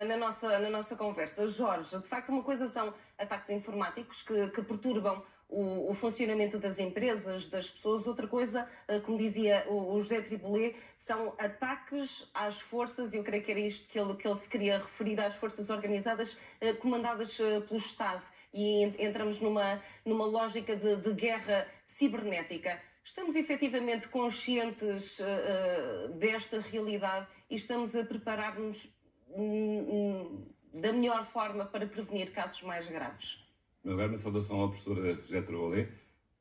na nossa conversa. Jorge, de facto, uma coisa são ataques informáticos que perturbam o funcionamento das empresas, das pessoas. Outra coisa, como dizia o José Triboulet, são ataques às forças, e eu creio que era isto que ele se queria referir, às forças organizadas comandadas pelo Estado. E entramos numa lógica de guerra cibernética. Estamos efetivamente conscientes desta realidade e estamos a preparar-nos da melhor forma para prevenir casos mais graves? Agora, uma saudação ao professor José Triboulet,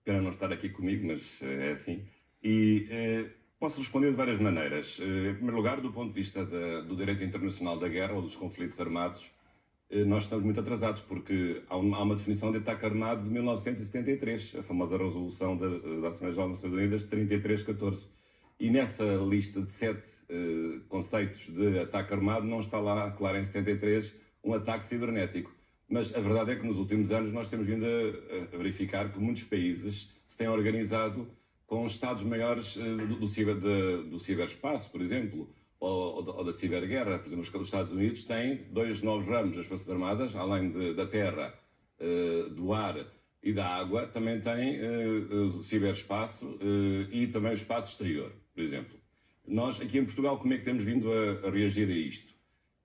pena não estar aqui comigo, mas é assim. E posso responder de várias maneiras. Em primeiro lugar, do ponto de vista do direito internacional da guerra ou dos conflitos armados, nós estamos muito atrasados, porque há uma definição de ataque armado de 1973, a famosa resolução da Assembleia Geral das Nações Unidas de 3314. E nessa lista de 7 conceitos de ataque armado não está lá, claro, em 73, um ataque cibernético. Mas a verdade é que nos últimos anos nós temos vindo a verificar que muitos países se têm organizado com estados-maiores do ciberespaço, por exemplo, ou da ciberguerra. Por exemplo, os Estados Unidos têm 2 novos ramos das Forças Armadas, além da terra, do ar e da água, também têm o ciberespaço e também o espaço exterior, por exemplo. Nós, aqui em Portugal, como é que temos vindo a reagir a isto?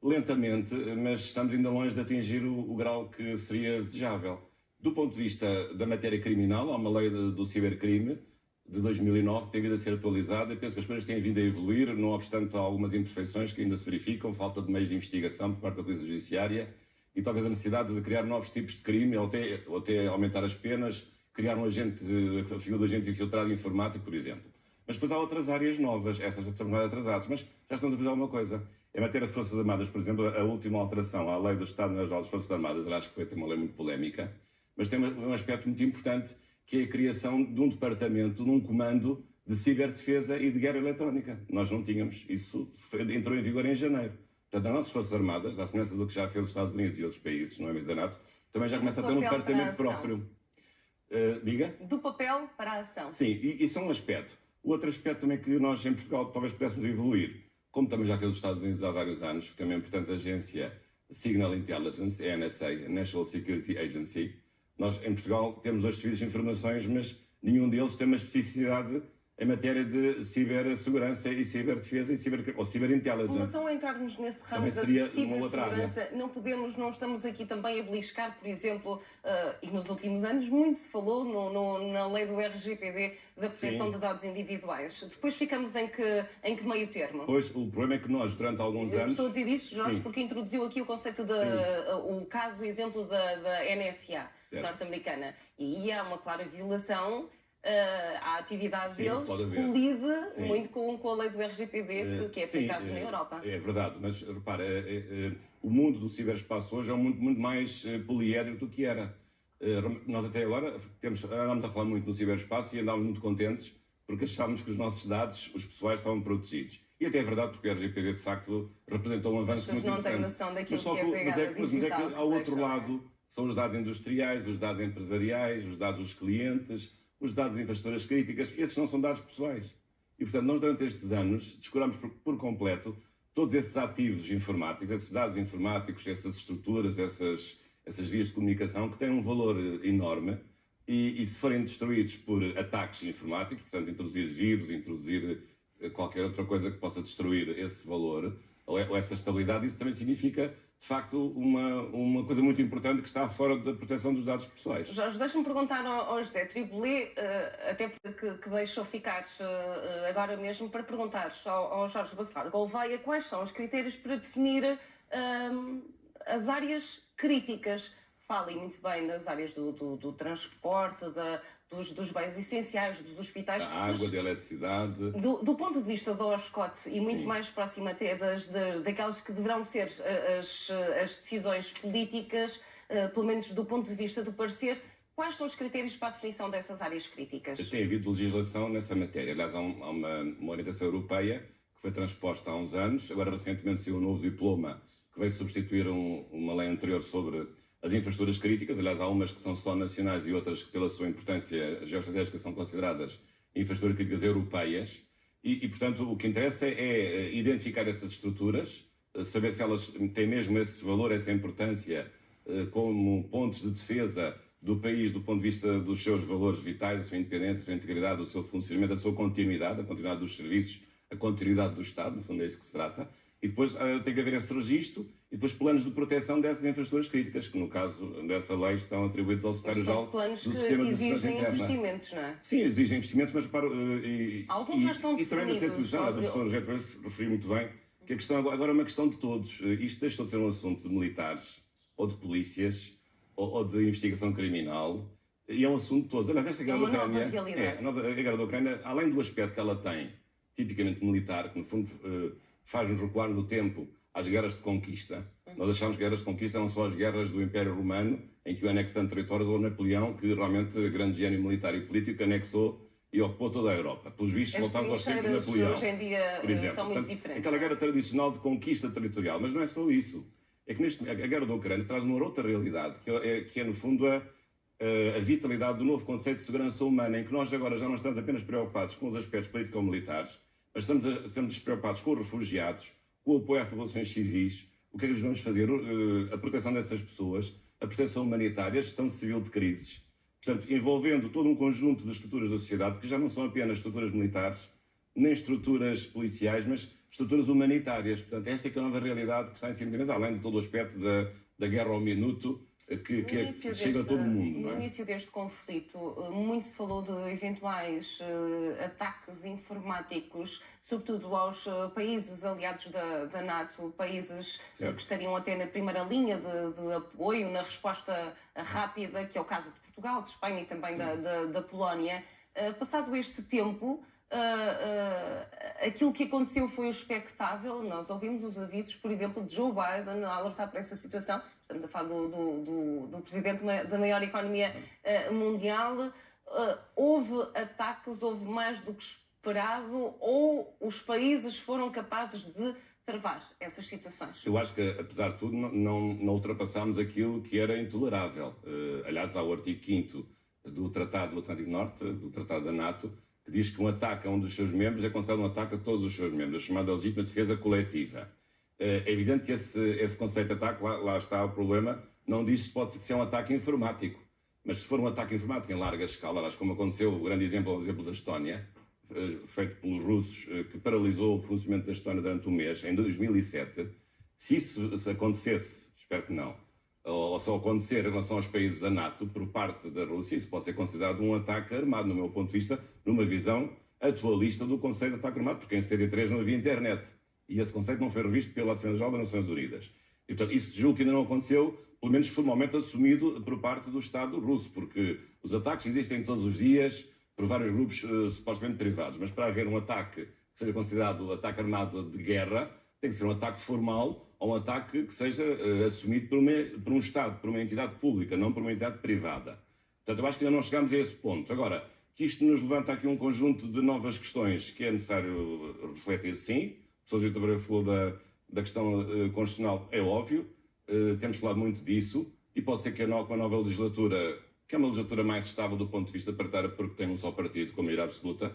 Lentamente, mas estamos ainda longe de atingir o grau que seria desejável. Do ponto de vista da matéria criminal, há uma lei do cibercrime de 2009 que tem vindo a ser atualizada. Eu penso que as coisas têm vindo a evoluir, não obstante algumas imperfeições que ainda se verificam, falta de meios de investigação por parte da Polícia Judiciária e talvez a necessidade de criar novos tipos de crime ou até aumentar as penas, criar a figura do agente infiltrado informático, por exemplo. Mas depois há outras áreas novas, essas já estamos mais atrasados, mas já estamos a fazer alguma coisa. Em matéria de Forças Armadas, por exemplo, a última alteração à lei do Estado-Maior das Forças Armadas, eu acho que foi uma lei muito polémica, mas tem um aspecto muito importante, que é a criação de um departamento, de um comando de ciberdefesa e de guerra eletrónica. Nós não tínhamos. Isso entrou em vigor em janeiro. Portanto, as nossas Forças Armadas, à semelhança do que já fez os Estados Unidos e outros países, no âmbito da NATO, também já começa a ter um departamento próprio. Diga? Do papel para a ação. Sim, isso é um aspecto. O outro aspecto também que nós em Portugal talvez pudéssemos evoluir, como também já fez os Estados Unidos há vários anos, que também é importante a agência Signal Intelligence, a NSA, National Security Agency. Nós em Portugal temos 2 serviços de informações, mas nenhum deles tem uma especificidade em matéria de cibersegurança e ciberdefesa ou ciberintelligence. Mas ao entrarmos nesse ramo da cibersegurança, não estamos aqui também a beliscar, por exemplo, e nos últimos anos muito se falou na lei do RGPD da proteção de dados individuais. Depois ficamos em que meio termo? Pois, o problema é que nós, durante alguns anos... Estou a dizer isto, Jorge, porque introduziu aqui o conceito o exemplo da NSA norte-americana. E há uma clara violação. A atividade deles colide muito com a lei do RGPD que é aplicada na Europa. É verdade, mas repara, o mundo do ciberespaço hoje é um mundo muito mais poliédrico do que era. Nós até agora andámos a falar muito no ciberespaço e andámos muito contentes porque achávamos que os nossos dados, os pessoais, estavam protegidos. E até é verdade porque o RGPD de facto representou um avanço muito importante. Mas não têm noção daquilo que é pegada digital. Mas é que ao outro lado são os dados industriais, os dados empresariais, os dados dos clientes, os dados de infraestruturas críticas. Esses não são dados pessoais. E, portanto, nós durante estes anos descuramos por completo todos esses ativos informáticos, esses dados informáticos, essas estruturas, essas vias de comunicação que têm um valor enorme e se forem destruídos por ataques informáticos, portanto, introduzir vírus, introduzir qualquer outra coisa que possa destruir esse valor ou essa estabilidade, isso também significa de facto, uma coisa muito importante que está fora da proteção dos dados pessoais. Jorge, deixa-me perguntar ao José Triboulet, até porque que deixou ficar agora mesmo para perguntar ao Jorge Bacelar Gouveia quais são os critérios para definir as áreas críticas. Fala muito bem das áreas do transporte, dos bens essenciais, dos hospitais. Da água, da eletricidade. Do ponto de vista do OSCOT e muito mais próximo até daquelas que deverão ser as decisões políticas, pelo menos do ponto de vista do parecer, quais são os critérios para a definição dessas áreas críticas? Tem havido legislação nessa matéria. Aliás, há uma orientação europeia que foi transposta há uns anos. Agora, recentemente, saiu um novo diploma que veio substituir uma lei anterior sobre as infraestruturas críticas. Aliás, há umas que são só nacionais e outras que, pela sua importância geoestratégica, são consideradas infraestruturas críticas europeias. E, portanto, o que interessa é identificar essas estruturas saber se elas têm mesmo esse valor, essa importância como pontos de defesa do país do ponto de vista dos seus valores vitais, a sua independência, a sua integridade, o seu funcionamento, a sua continuidade, a continuidade dos serviços, a continuidade do Estado, no fundo é isso que se trata. E depois tem que haver esse registro e depois planos de proteção dessas infraestruturas críticas, que no caso dessa lei estão atribuídos ao Secretário-Geral do Sistema de Segurança Interna. Exigem investimentos, não é? Sim, exigem investimentos, mas reparo, alguns já estão e também não sei se definidos. a professora Rogério referiu muito bem, que a questão agora é uma questão de todos. Isto deixou de ser um assunto de militares, ou de polícias, ou de investigação criminal, e é um assunto de todos. Aliás, esta guerra da Ucrânia, a guerra da Ucrânia, além do aspecto que ela tem, tipicamente militar, que no fundo faz-nos recuar no tempo às guerras de conquista. Nós achamos que guerras de conquista eram só as guerras do Império Romano, em que o anexando territórios, ou Napoleão, que realmente, grande gênio militar e político, anexou e ocupou toda a Europa. Pelos vistos, voltámos aos tempos de Napoleão. Hoje em dia por exemplo. são muito Portanto, diferentes. aquela guerra tradicional de conquista territorial, mas não é só isso. É que a guerra da Ucrânia traz uma outra realidade, que é no fundo a vitalidade do novo conceito de segurança humana, em que nós agora já não estamos apenas preocupados com os aspectos político-militares, mas estamos preocupados com os refugiados, com o apoio às populações civis, o que é que nós vamos fazer, a proteção dessas pessoas, a proteção humanitária, a gestão civil de crises, portanto, envolvendo todo um conjunto de estruturas da sociedade, que já não são apenas estruturas militares, nem estruturas policiais, mas estruturas humanitárias. Portanto, esta é que é a nova realidade que está em cima da mesa, além de todo o aspecto da guerra ao minuto, que chega a todo mundo. No início deste conflito, muito se falou de eventuais ataques informáticos, sobretudo aos países aliados da NATO, países que estariam até na primeira linha de apoio, na resposta rápida, que é o caso de Portugal, de Espanha e também da Polónia. Passado este tempo, aquilo que aconteceu foi o expectável. Nós ouvimos os avisos, por exemplo, de Joe Biden a alertar para essa situação. Estamos a falar do presidente da maior economia mundial. Houve ataques, houve mais do que esperado, ou os países foram capazes de travar essas situações? Eu acho que, apesar de tudo, não ultrapassámos aquilo que era intolerável. Aliás, há o artigo 5º do Tratado do Atlântico Norte, do Tratado da NATO, que diz que um ataque a um dos seus membros é considerado um ataque a todos os seus membros, a chamada legítima defesa coletiva. É evidente que esse conceito de ataque, lá está o problema, não diz se pode ser um ataque informático. Mas se for um ataque informático em larga escala, acho como aconteceu, o grande exemplo é o exemplo da Estónia, feito pelos russos, que paralisou o funcionamento da Estónia durante um mês, em 2007, se isso acontecesse, espero que não, ou só acontecer em relação aos países da NATO, por parte da Rússia, isso pode ser considerado um ataque armado, no meu ponto de vista, numa visão atualista do conceito de ataque armado, porque em 73 não havia internet. E esse conceito não foi revisto pela Assembleia Geral das Nações Unidas. E, portanto, isso julgo que ainda não aconteceu, pelo menos formalmente assumido por parte do Estado russo, porque os ataques existem todos os dias por vários grupos supostamente privados. Mas para haver um ataque que seja considerado ataque armado de guerra, tem que ser um ataque formal ou um ataque que seja assumido por um Estado, por uma entidade pública, não por uma entidade privada. Portanto, eu acho que ainda não chegamos a esse ponto. Agora, que isto nos levanta aqui um conjunto de novas questões que é necessário refletir, sim. O Sr. Vitor Barreiro falou da questão constitucional, é óbvio, temos falado muito disso, e pode ser que com a nova legislatura, que é uma legislatura mais estável do ponto de vista partidário, porque tem um só partido com maioria absoluta,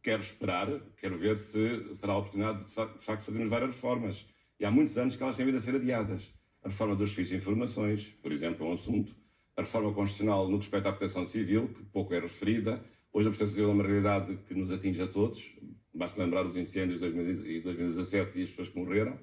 quero esperar, quero ver se será a oportunidade de facto fazermos várias reformas. E há muitos anos que elas têm vindo a ser adiadas. A reforma dos serviços de informações, por exemplo, é um assunto. A reforma constitucional no que respeita à proteção civil, que pouco é referida. Hoje a proteção civil é uma realidade que nos atinge a todos. Basta lembrar os incêndios de 2017 e as pessoas que morreram.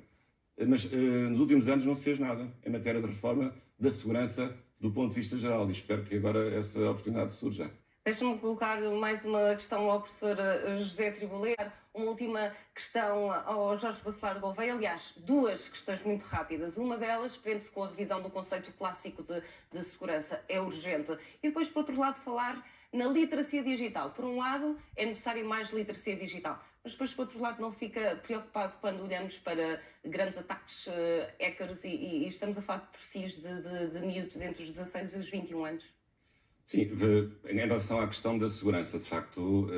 Mas nos últimos anos não se fez nada em matéria de reforma da segurança do ponto de vista geral. E espero que agora essa oportunidade surja. Deixa-me colocar mais uma questão ao professor José Triboulet. Uma última questão ao Jorge Bacelar Gouveia. Aliás, duas questões muito rápidas. Uma delas prende-se com a revisão do conceito clássico de segurança. É urgente. E depois, por outro lado, falar na literacia digital. Por um lado, é necessária mais literacia digital. Mas depois, por outro lado, não fica preocupado quando olhamos para grandes ataques hackers e estamos a falar de perfis de miúdos entre os 16 e os 21 anos? Sim, em relação à questão da segurança, de facto,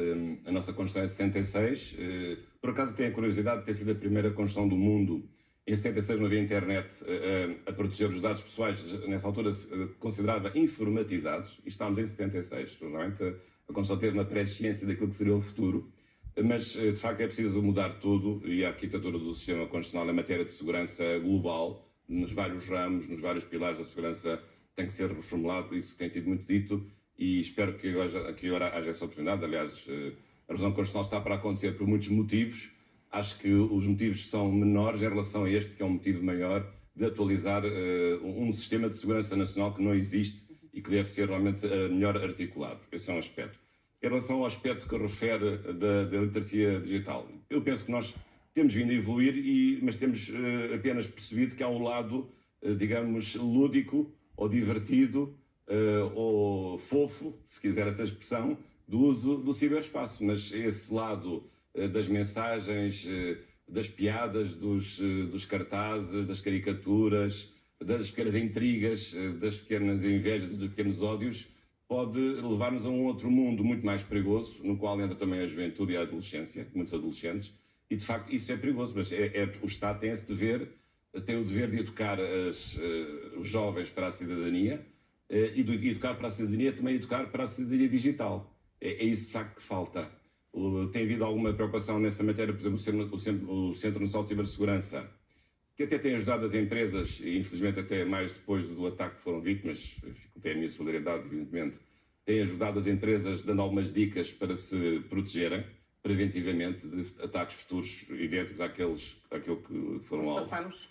a nossa Constituição é de 76. Por acaso tenho a curiosidade de ter sido a primeira Constituição do mundo. Em 76 não havia internet a proteger os dados pessoais, nessa altura se considerava informatizados, e estávamos em 76. Provavelmente a Constituição teve uma presciência daquilo que seria o futuro. mas de facto é preciso mudar tudo e a arquitetura do sistema constitucional em matéria de segurança global, nos vários ramos, nos vários pilares da segurança, tem que ser reformulado, isso tem sido muito dito e espero que agora haja essa oportunidade. Aliás, a revisão constitucional está para acontecer por muitos motivos. Acho que os motivos são menores em relação a este, que é um motivo maior, de atualizar um sistema de segurança nacional que não existe e que deve ser realmente melhor articulado. Esse é um aspecto. Em relação ao aspecto que refere da literacia digital, eu penso que nós temos vindo a evoluir, mas temos apenas percebido que há um lado, digamos, lúdico ou divertido ou fofo, se quiser essa expressão, do uso do ciberespaço. Mas esse lado das mensagens, das piadas, dos cartazes, das caricaturas, das pequenas intrigas, das pequenas invejas e dos pequenos ódios, pode levar-nos a um outro mundo muito mais perigoso, no qual entra também a juventude e a adolescência, muitos adolescentes, e de facto isso é perigoso, mas o Estado tem esse dever, tem o dever de educar os jovens para a cidadania e de educar para a cidadania, também educar para a cidadania digital. É isso de facto que falta. Tem havido alguma preocupação nessa matéria, por exemplo, o Centro Nacional de Cibersegurança, que até tem ajudado as empresas, e infelizmente até mais depois do ataque que foram vítimas, tem a minha solidariedade, evidentemente, tem ajudado as empresas dando algumas dicas para se protegerem preventivamente de ataques futuros idênticos àquele que foram alvo. Passamos.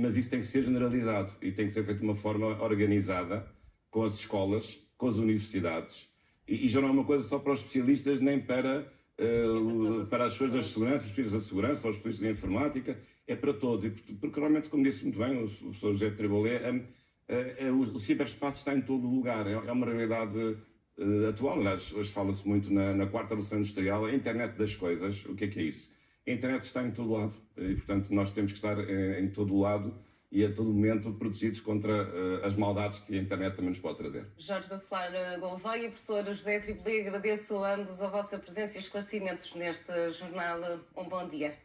Mas isso tem que ser generalizado e tem que ser feito de uma forma organizada com as escolas, com as universidades, e já não é uma coisa só para os especialistas, nem para as pessoas da segurança, os especialistas da segurança, ou os especialistas da informática, é para todos. Porque realmente, como disse muito bem o professor José Tribolé, o ciberespaço está em todo o lugar, é uma realidade atual. Aliás, hoje fala-se muito na quarta revolução industrial, a internet das coisas. O que é isso? A internet está em todo lado e, portanto, nós temos que estar em todo o lado e a todo momento protegidos contra as maldades que a internet também nos pode trazer. Jorge Bacelar Gouveia e professor José Tribolé, agradeço a ambos a vossa presença e esclarecimentos neste jornal. Um bom dia.